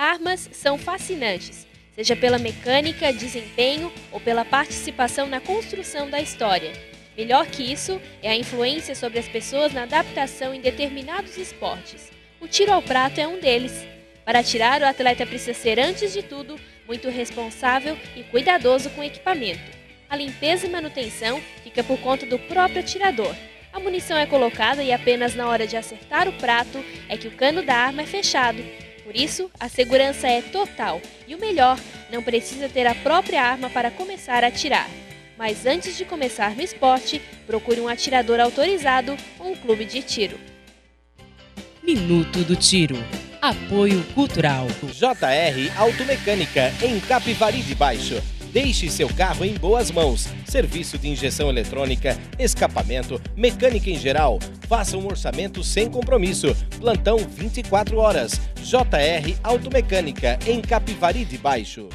Armas são fascinantes, seja pela mecânica, desempenho ou pela participação na construção da história. Melhor que isso é a influência sobre as pessoas na adaptação em determinados esportes. O tiro ao prato é um deles. Para atirar, o atleta precisa ser, antes de tudo, muito responsável e cuidadoso com o equipamento. A limpeza e manutenção fica por conta do próprio atirador. A munição é colocada e apenas na hora de acertar o prato é que o cano da arma é fechado. Por isso, a segurança é total e o melhor, não precisa ter a própria arma para começar a atirar. Mas antes de começar no esporte, procure um atirador autorizado ou um clube de tiro. Minuto do Tiro. Apoio Cultural. JR Automecânica, em Capivari de Baixo. Deixe seu carro em boas mãos. Serviço de injeção eletrônica, escapamento, mecânica em geral. Faça um orçamento sem compromisso. Plantão 24 horas. JR Automecânica, em Capivari de Baixo.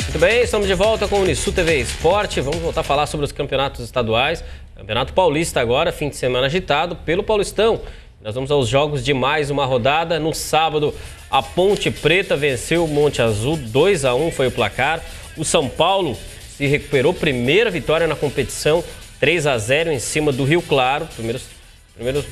Muito bem, estamos de volta com o Unisul TV Esporte. Vamos voltar a falar sobre os campeonatos estaduais. Campeonato Paulista agora, fim de semana agitado pelo Paulistão. Nós vamos aos jogos de mais uma rodada. No sábado, a Ponte Preta venceu o Monte Azul, 2-1 foi o placar. O São Paulo se recuperou, primeira vitória na competição, 3-0 em cima do Rio Claro. Primeiro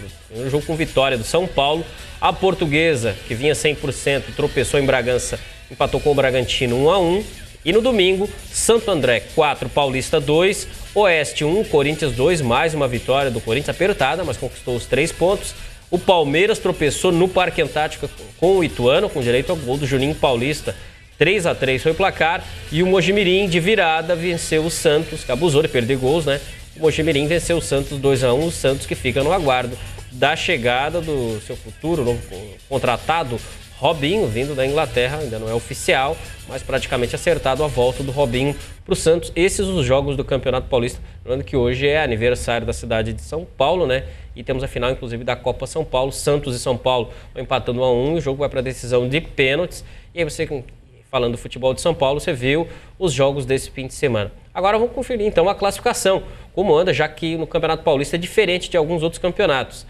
jogo com vitória do São Paulo. A Portuguesa, que vinha 100%, tropeçou em Bragança, empatou com o Bragantino 1-1. E no domingo, Santo André 4, Paulista 2, Oeste 1, Corinthians 2, mais uma vitória do Corinthians, apertada, mas conquistou os 3 pontos. O Palmeiras tropeçou no Parque Antártico com o Ituano, com direito ao gol do Juninho Paulista. 3-3 foi o placar. E o Mojimirim, de virada, venceu o Santos, que abusou de perder gols, né? O Mojimirim venceu o Santos 2-1, o Santos que fica no aguardo da chegada do seu futuro novo contratado, Robinho, vindo da Inglaterra, ainda não é oficial, mas praticamente acertado a volta do Robinho para o Santos. Esses os jogos do Campeonato Paulista, lembrando que hoje é aniversário da cidade de São Paulo, né? E temos a final, inclusive, da Copa São Paulo. Santos e São Paulo empatando 1-1, o jogo vai para a decisão de pênaltis. E aí você, falando do futebol de São Paulo, você viu os jogos desse fim de semana. Agora vamos conferir, então, a classificação. Como anda, já que no Campeonato Paulista é diferente de alguns outros campeonatos.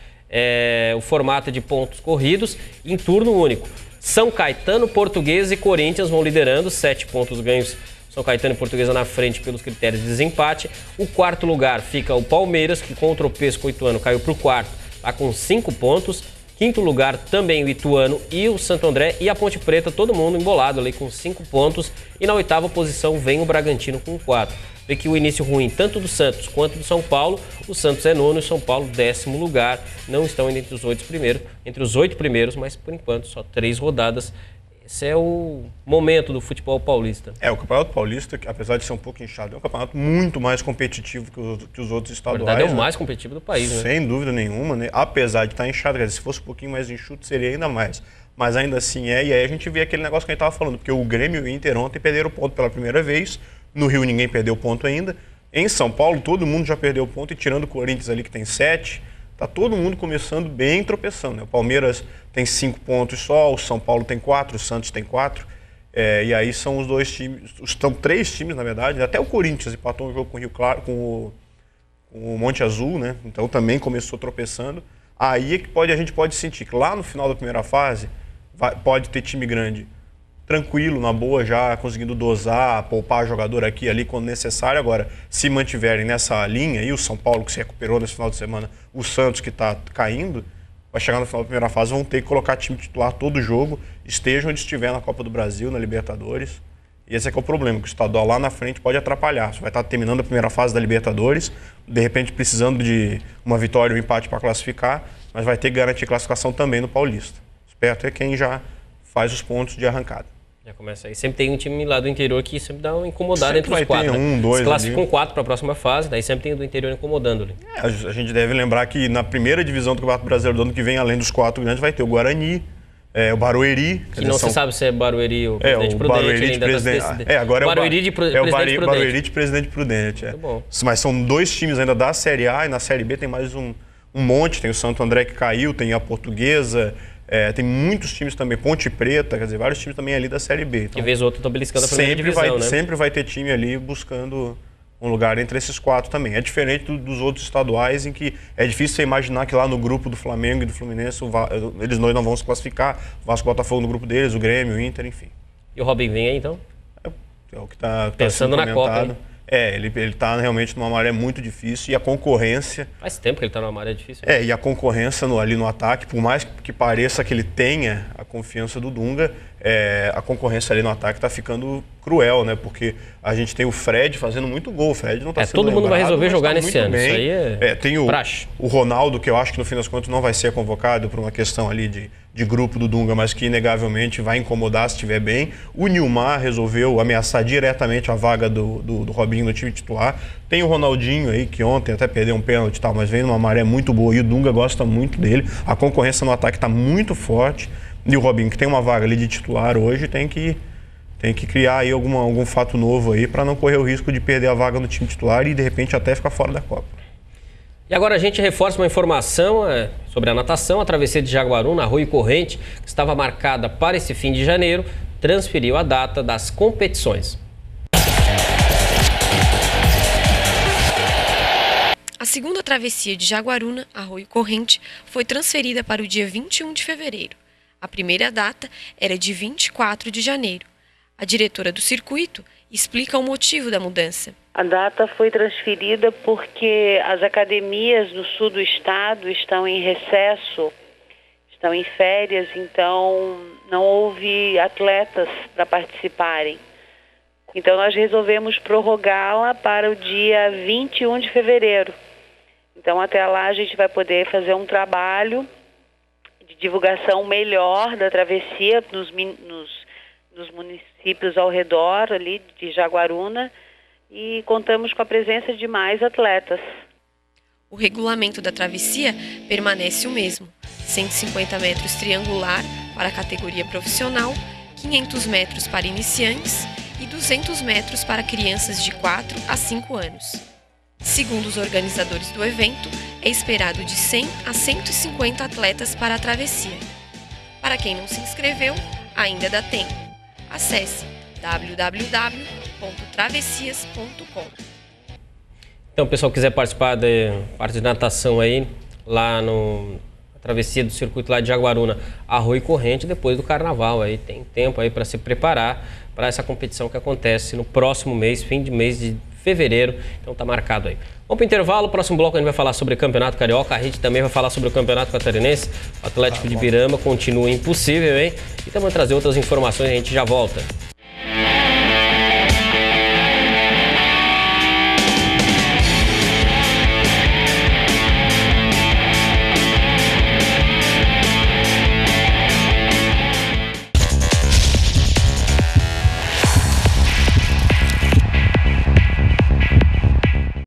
O formato de pontos corridos em turno único. São Caetano, Portuguesa e Corinthians vão liderando, 7 pontos ganhos. São Caetano e Portuguesa na frente pelos critérios de desempate. O quarto lugar fica o Palmeiras, que com o tropeço com o Ituano caiu para o quarto, está com 5 pontos. Quinto lugar também o Ituano e o Santo André, e a Ponte Preta, todo mundo embolado ali com 5 pontos. E na oitava posição vem o Bragantino com 4. Vê que o início ruim tanto do Santos quanto do São Paulo. O Santos é nono e o São Paulo 10º lugar. Não estão entre os 8 primeiros, mas por enquanto só 3 rodadas. Esse é o momento do futebol paulista. O Campeonato Paulista, apesar de ser um pouco inchado, é um campeonato muito mais competitivo que os outros estaduais. Na verdade, é o né? mais competitivo do país, né? Sem dúvida nenhuma, né? Apesar de estar inchado, quer dizer, se fosse um pouquinho mais enxuto, seria ainda mais. Mas ainda assim é, e aí a gente vê aquele negócio que a gente estava falando, porque o Grêmio e o Inter ontem perderam ponto pela primeira vez. No Rio ninguém perdeu ponto ainda. Em São Paulo todo mundo já perdeu ponto, e tirando o Corinthians ali que tem 7, tá todo mundo começando bem tropeçando, né? O Palmeiras tem 5 pontos só, o São Paulo tem 4, o Santos tem 4. E aí são os 2 times, estão 3 times na verdade, até o Corinthians empatou um jogo com o Rio Claro, com o Monte Azul, né? Então também começou tropeçando. Aí é que a gente pode sentir que lá no final da primeira fase pode ter time grande tranquilo, na boa, já conseguindo dosar, poupar jogador aqui e ali quando necessário. Agora, se mantiverem nessa linha, e o São Paulo que se recuperou nesse final de semana, o Santos que está caindo, vai chegar no final da primeira fase, vão ter que colocar time titular todo jogo, esteja onde estiver na Copa do Brasil, na Libertadores. E esse é que é o problema, que o estadual lá na frente pode atrapalhar. Você vai estar terminando a primeira fase da Libertadores, de repente precisando de uma vitória ou um empate para classificar, mas vai ter que garantir classificação também no Paulista. Esperto é quem já faz os pontos de arrancada. Já começa aí. Sempre tem um time lá do interior que sempre dá uma incomodada sempre entre os 4. Né? 2 se classificam 4 para a próxima fase, daí sempre tem o do interior incomodando ali. A gente deve lembrar que na primeira divisão do Campeonato Brasileiro do ano que vem, além dos 4 grandes, vai ter o Guarani, o Barueri. Que não se sabe se é Barueri ou Presidente Prudente. Barueri de Presidente. Agora Barueri de Presidente Prudente. Barueri de Presidente Prudente. Muito bom. Mas são 2 times ainda da Série A, e na Série B tem mais um monte. Tem o Santo André que caiu, tem a Portuguesa. Tem muitos times também, Ponte Preta, quer dizer, vários times também ali da Série B. Então, que vez ou outra estão beliscando a primeira divisão, né? Sempre vai ter time ali buscando um lugar entre esses 4 também. É diferente dos outros estaduais, em que é difícil você imaginar que lá no grupo do Flamengo e do Fluminense eles não vão se classificar. O Vasco e o Botafogo no grupo deles, o Grêmio, o Inter, enfim. E o Robinho vem aí, então? É o que está pensando na Copa, hein? Ele está realmente numa maré muito difícil e a concorrência... Faz tempo que ele está numa maré difícil. E a concorrência ali no ataque, por mais que pareça que ele tenha a confiança do Dunga, a concorrência ali no ataque está ficando cruel, né? Porque a gente tem o Fred fazendo muito gol. O Fred não está sendo todo mundo vai resolver jogar tá nesse ano. Bem. Isso aí tem o Ronaldo, que eu acho que no fim das contas não vai ser convocado por uma questão ali de grupo do Dunga, mas que inegavelmente vai incomodar se estiver bem. O Nilmar resolveu ameaçar diretamente a vaga do Robinho no time titular. Tem o Ronaldinho aí, que ontem até perdeu um pênalti e tal, mas vem numa maré muito boa e o Dunga gosta muito dele. A concorrência no ataque está muito forte. E o Robinho, que tem uma vaga ali de titular hoje, tem que criar aí algum fato novo aí para não correr o risco de perder a vaga no time titular e de repente até ficar fora da Copa. E agora a gente reforça uma informação sobre a natação. A travessia de Jaguaruna, Arroio Corrente, que estava marcada para esse fim de janeiro, transferiu a data das competições. A segunda travessia de Jaguaruna, Arroio Corrente, foi transferida para o dia 21 de fevereiro. A primeira data era de 24 de janeiro. A diretora do circuito explica o motivo da mudança. A data foi transferida porque as academias do sul do estado estão em recesso, estão em férias, então não houve atletas para participarem. Então nós resolvemos prorrogá-la para o dia 21 de fevereiro. Então até lá a gente vai poder fazer um trabalho de divulgação melhor da travessia nos municípios ao redor ali de Jaguaruna e contamos com a presença de mais atletas. O regulamento da travessia permanece o mesmo: 150 metros triangular para a categoria profissional, 500 metros para iniciantes e 200 metros para crianças de 4 a 5 anos. Segundo os organizadores do evento, é esperado de 100 a 150 atletas para a travessia. Para quem não se inscreveu, ainda dá tempo. Acesse www.travessias.com. Então, o pessoal quiser participar da parte de natação aí, lá na travessia do circuito lá de Jaguaruna, Arroio Corrente, depois do Carnaval, aí tem tempo aí para se preparar para essa competição que acontece no próximo mês, fim de mês de fevereiro, então tá marcado aí. Vamos para o intervalo, próximo bloco a gente vai falar sobre o Campeonato Carioca, a gente também vai falar sobre o Campeonato Catarinense, o Atlético de Birama continua impossível, hein? E também trazer outras informações, a gente já volta.